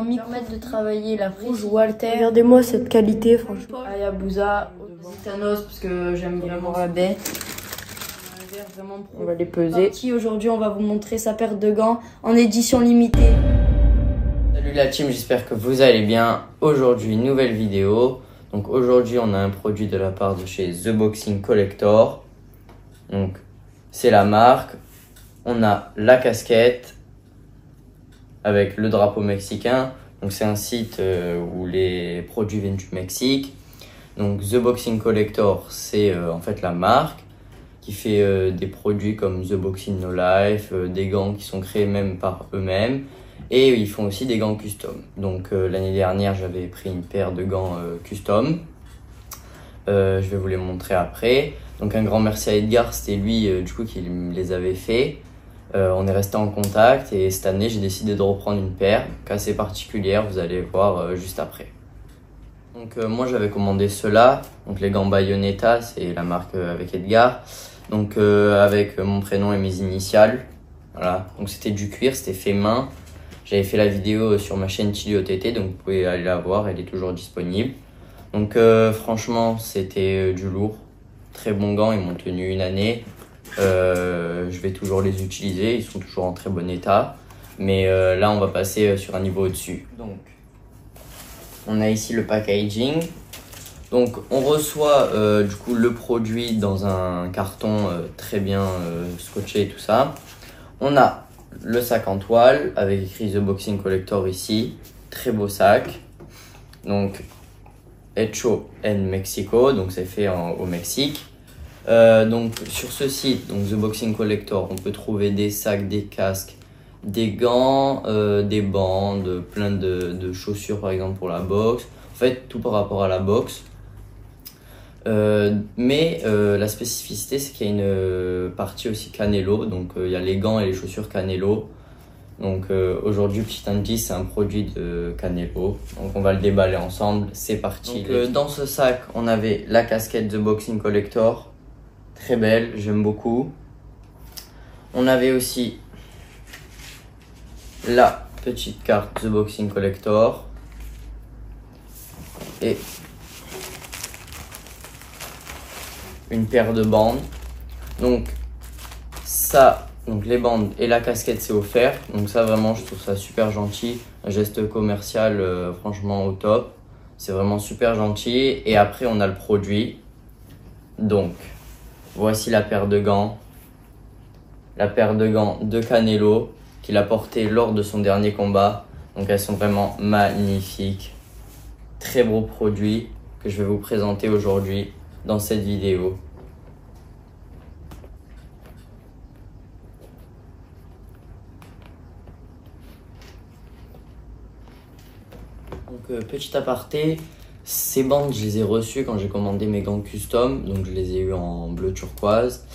un micro de travailler la rouge Walter. Regardez-moi cette qualité, franchement. Hayabusa, Thanos parce que j'aime vraiment la baie. On va les peser. Aujourd'hui, on va vous montrer sa paire de gants en édition limitée. Salut la team, j'espère que vous allez bien. Aujourd'hui, nouvelle vidéo. Donc aujourd'hui, on a un produit de la part de chez The Boxing Collector. Donc c'est la marque. On a la casquette avec le drapeau mexicain. Donc c'est un site où les produits viennent du Mexique. Donc The Boxing Collector, c'est en fait la marque qui fait des produits comme The Boxing No Life, des gants qui sont créés même par eux-mêmes. Et ils font aussi des gants custom. Donc l'année dernière, j'avais pris une paire de gants custom. Je vais vous les montrer après. Donc un grand merci à Edgar, c'était lui du coup qui me les avait fait. On est resté en contact et cette année, j'ai décidé de reprendre une paire assez particulière, vous allez voir juste après. Donc moi j'avais commandé ceux-là, donc les gants Bayonetta, c'est la marque avec Edgar. Donc avec mon prénom et mes initiales. Voilà, donc c'était du cuir, c'était fait main. J'avais fait la vidéo sur ma chaîne Chili OTT, donc vous pouvez aller la voir, elle est toujours disponible. Donc franchement, c'était du lourd. Très bons gants, ils m'ont tenu une année. Je vais toujours les utiliser, ils sont toujours en très bon état. Mais là, on va passer sur un niveau au-dessus. Donc, on a ici le packaging. Donc, on reçoit du coup le produit dans un carton très bien scotché et tout ça. On a le sac en toile avec écrit The Boxing Collector ici. Très beau sac. Donc, Hecho en Mexico, donc c'est fait au Mexique. Donc sur ce site, donc The Boxing Collector, on peut trouver des sacs, des casques, des gants, des bandes, plein de chaussures par exemple pour la boxe. En fait, tout par rapport à la boxe. Mais la spécificité, c'est qu'il y a une partie aussi Canelo. Donc il y a les gants et les chaussures Canelo. Donc aujourd'hui, petit indice, c'est un produit de Canelo. Donc on va le déballer ensemble, c'est parti. Donc, dans ce sac, on avait la casquette The Boxing Collector. Très belle, j'aime beaucoup. On avait aussi la petite carte The Boxing Collector. Et une paire de bandes. Donc ça, donc les bandes et la casquette c'est offert. Donc ça vraiment je trouve ça super gentil. Un geste commercial franchement au top. C'est vraiment super gentil. Et après on a le produit. Donc voici la paire de gants. La paire de gants de Canelo qu'il a porté lors de son dernier combat. Donc elles sont vraiment magnifiques. Très beau produit que je vais vous présenter aujourd'hui dans cette vidéo. Donc petit aparté, ces bandes je les ai reçues quand j'ai commandé mes gants custom, donc je les ai eu en bleu turquoise.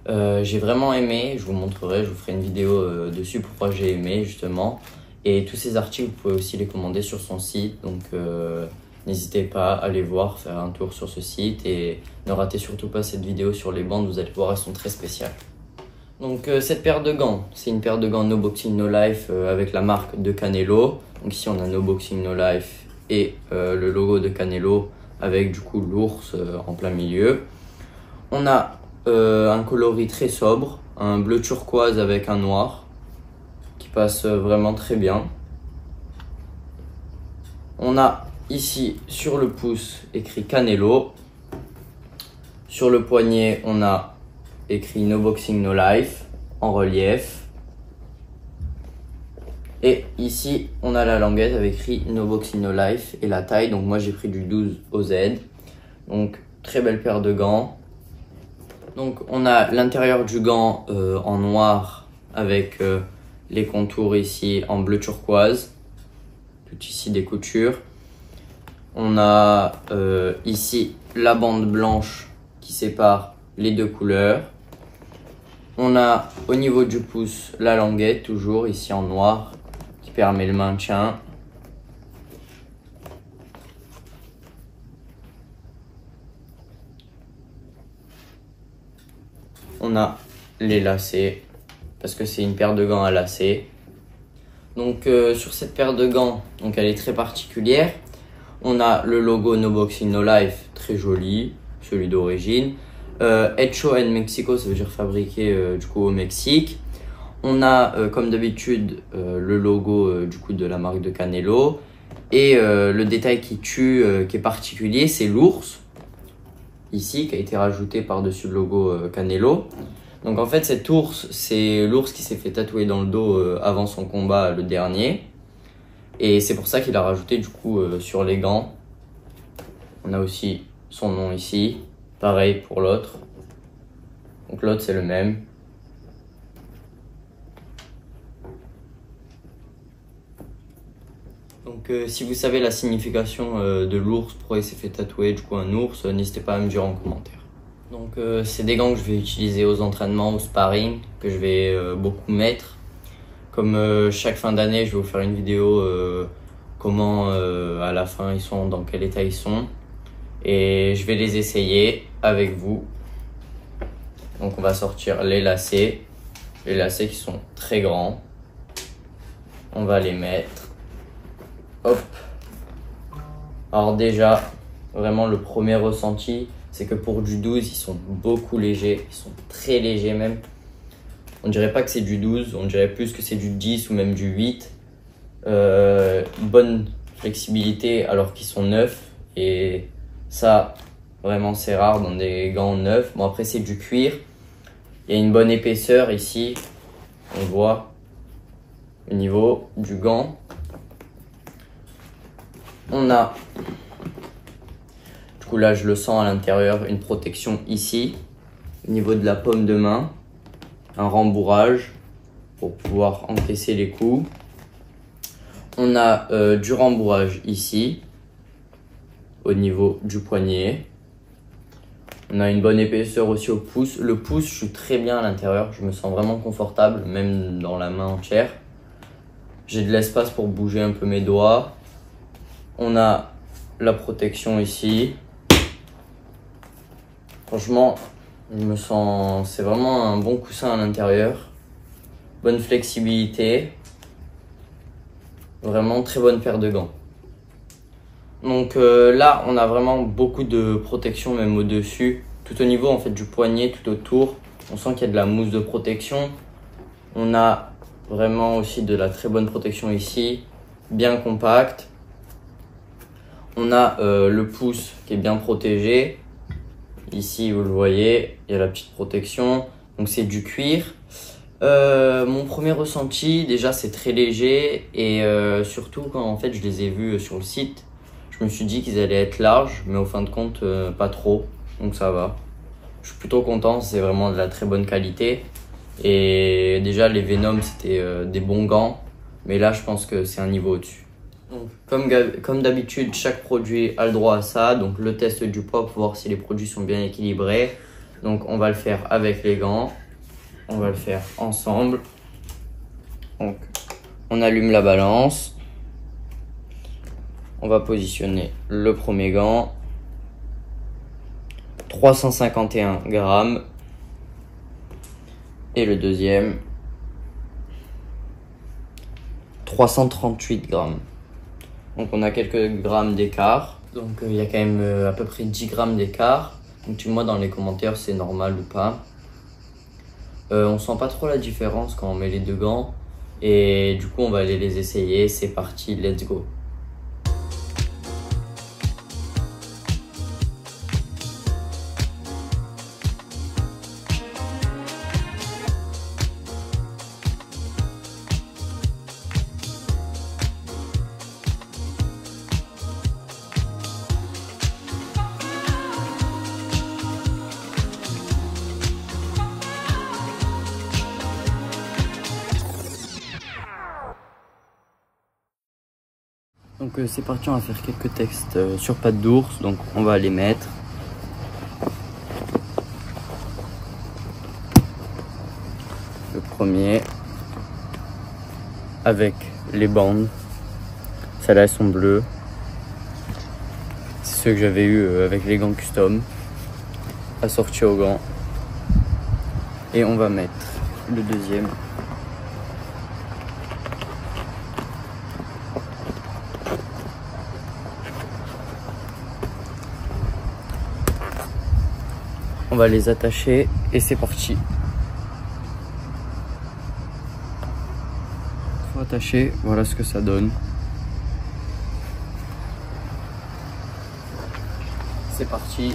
J'ai vraiment aimé, je vous montrerai, je vous ferai une vidéo dessus pourquoi j'ai aimé justement. Et tous ces articles vous pouvez aussi les commander sur son site, donc n'hésitez pas à aller voir, faire un tour sur ce site et ne ratez surtout pas cette vidéo sur les bandes, vous allez voir, elles sont très spéciales. Donc cette paire de gants, c'est une paire de gants No Boxing No Life avec la marque de Canelo. Donc ici on a No Boxing No Life et le logo de Canelo avec du coup l'ours en plein milieu. On a un coloris très sobre, un bleu turquoise avec un noir qui passe vraiment très bien. On a ici sur le pouce écrit Canelo. Sur le poignet on a écrit No Boxing No Life en relief. Et ici, on a la languette avec écrit No Boxing No Life et la taille. Donc moi, j'ai pris du 12 au Z. Donc très belle paire de gants. Donc on a l'intérieur du gant en noir avec les contours ici en bleu turquoise. Tout ici des coutures. On a ici la bande blanche qui sépare les deux couleurs. On a au niveau du pouce la languette, toujours ici en noir, qui permet le maintien. On a les lacets, parce que c'est une paire de gants à lacets. Donc sur cette paire de gants, donc elle est très particulière. On a le logo No Boxing No Life, très joli, celui d'origine. Hecho en Mexico, ça veut dire fabriqué du coup au Mexique. On a comme d'habitude le logo du coup de la marque de Canelo. Et le détail qui tue, qui est particulier, c'est l'ours, ici, qui a été rajouté par-dessus le logo Canelo. Donc en fait, cet ours, c'est l'ours qui s'est fait tatouer dans le dos avant son combat, le dernier. Et c'est pour ça qu'il a rajouté du coup sur les gants. On a aussi son nom ici, pareil pour l'autre. Donc l'autre, c'est le même. Donc si vous savez la signification de l'ours, pourquoi il s'est fait tatouer du coup un ours, n'hésitez pas à me dire en commentaire. Donc c'est des gants que je vais utiliser aux entraînements, au sparring, que je vais beaucoup mettre. Comme chaque fin d'année, je vais vous faire une vidéo comment à la fin ils sont, dans quel état ils sont. Et je vais les essayer avec vous. Donc on va sortir les lacets qui sont très grands. On va les mettre. Hop. Alors déjà, vraiment le premier ressenti, c'est que pour du 12, ils sont beaucoup légers. Ils sont très légers même. On dirait pas que c'est du 12, on dirait plus que c'est du 10 ou même du 8. Bonne flexibilité alors qu'ils sont neufs. Et ça, vraiment c'est rare dans des gants neufs. Bon après c'est du cuir. Il y a une bonne épaisseur ici. On voit au niveau du gant. On a, du coup là je le sens à l'intérieur, une protection ici, au niveau de la paume de main, un rembourrage pour pouvoir encaisser les coups. On a du rembourrage ici, au niveau du poignet. On a une bonne épaisseur aussi au pouce. Le pouce, je suis très bien à l'intérieur, je me sens vraiment confortable, même dans la main entière. J'ai de l'espace pour bouger un peu mes doigts. On a la protection ici. Franchement, je me sens, c'est vraiment un bon coussin à l'intérieur. Bonne flexibilité. Vraiment très bonne paire de gants. Donc là, on a vraiment beaucoup de protection même au-dessus. Tout au niveau en fait du poignet, tout autour. On sent qu'il y a de la mousse de protection. On a vraiment aussi de la très bonne protection ici. Bien compact. On a le pouce qui est bien protégé. Ici, vous le voyez, il y a la petite protection. Donc c'est du cuir. Mon premier ressenti, déjà c'est très léger. Et surtout quand en fait je les ai vus sur le site, je me suis dit qu'ils allaient être larges. Mais au fin de compte, pas trop. Donc ça va. Je suis plutôt content, c'est vraiment de la très bonne qualité. Et déjà les Venom c'était des bons gants. Mais là je pense que c'est un niveau au-dessus. Donc, comme d'habitude, chaque produit a le droit à ça. Donc le test du poids pour voir si les produits sont bien équilibrés. Donc on va le faire avec les gants. On va le faire ensemble. Donc on allume la balance. On va positionner le premier gant. 351 grammes. Et le deuxième. 338 grammes. Donc on a quelques grammes d'écart. Donc il y a quand même à peu près 10 grammes d'écart. Donc dis-moi dans les commentaires si c'est normal ou pas. On sent pas trop la différence quand on met les deux gants. Et du coup on va aller les essayer. C'est parti, let's go. Donc c'est parti, on va faire quelques textes sur pattes d'ours, donc on va les mettre. Le premier, avec les bandes, celles-là elles sont bleues. C'est ceux que j'avais eu avec les gants custom, assortis aux gants. Et on va mettre le deuxième. on va les attacher et c'est parti. Faut attacher, voilà ce que ça donne. C'est parti.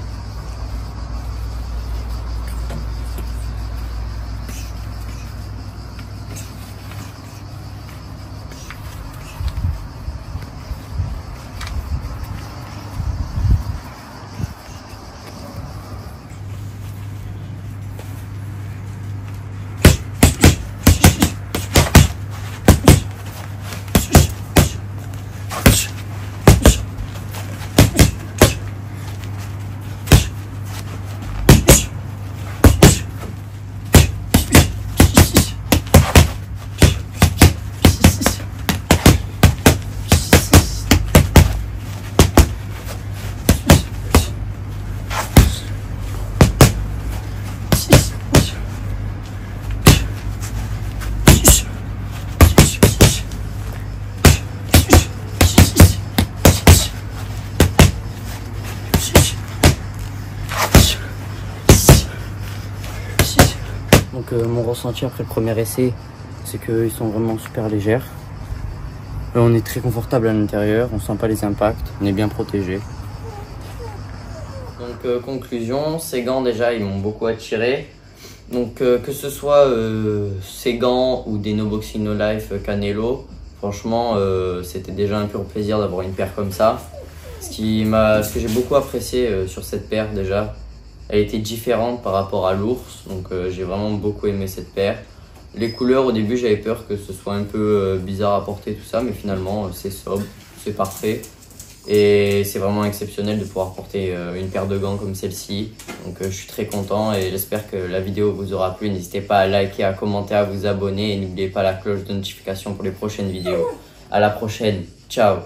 Donc mon ressenti après le premier essai, c'est qu'ils sont vraiment super légères. On est très confortable à l'intérieur, on sent pas les impacts, on est bien protégé. Donc conclusion, ces gants déjà ils m'ont beaucoup attiré. Donc que ce soit ces gants ou des No Boxing No Life Canelo, franchement c'était déjà un pur plaisir d'avoir une paire comme ça. Ce que j'ai beaucoup apprécié sur cette paire déjà, elle était différente par rapport à l'ours, donc j'ai vraiment beaucoup aimé cette paire. Les couleurs, au début j'avais peur que ce soit un peu bizarre à porter tout ça, mais finalement c'est sobre, c'est parfait. Et c'est vraiment exceptionnel de pouvoir porter une paire de gants comme celle-ci. Donc je suis très content et j'espère que la vidéo vous aura plu. N'hésitez pas à liker, à commenter, à vous abonner et n'oubliez pas la cloche de notification pour les prochaines vidéos. À la prochaine, ciao!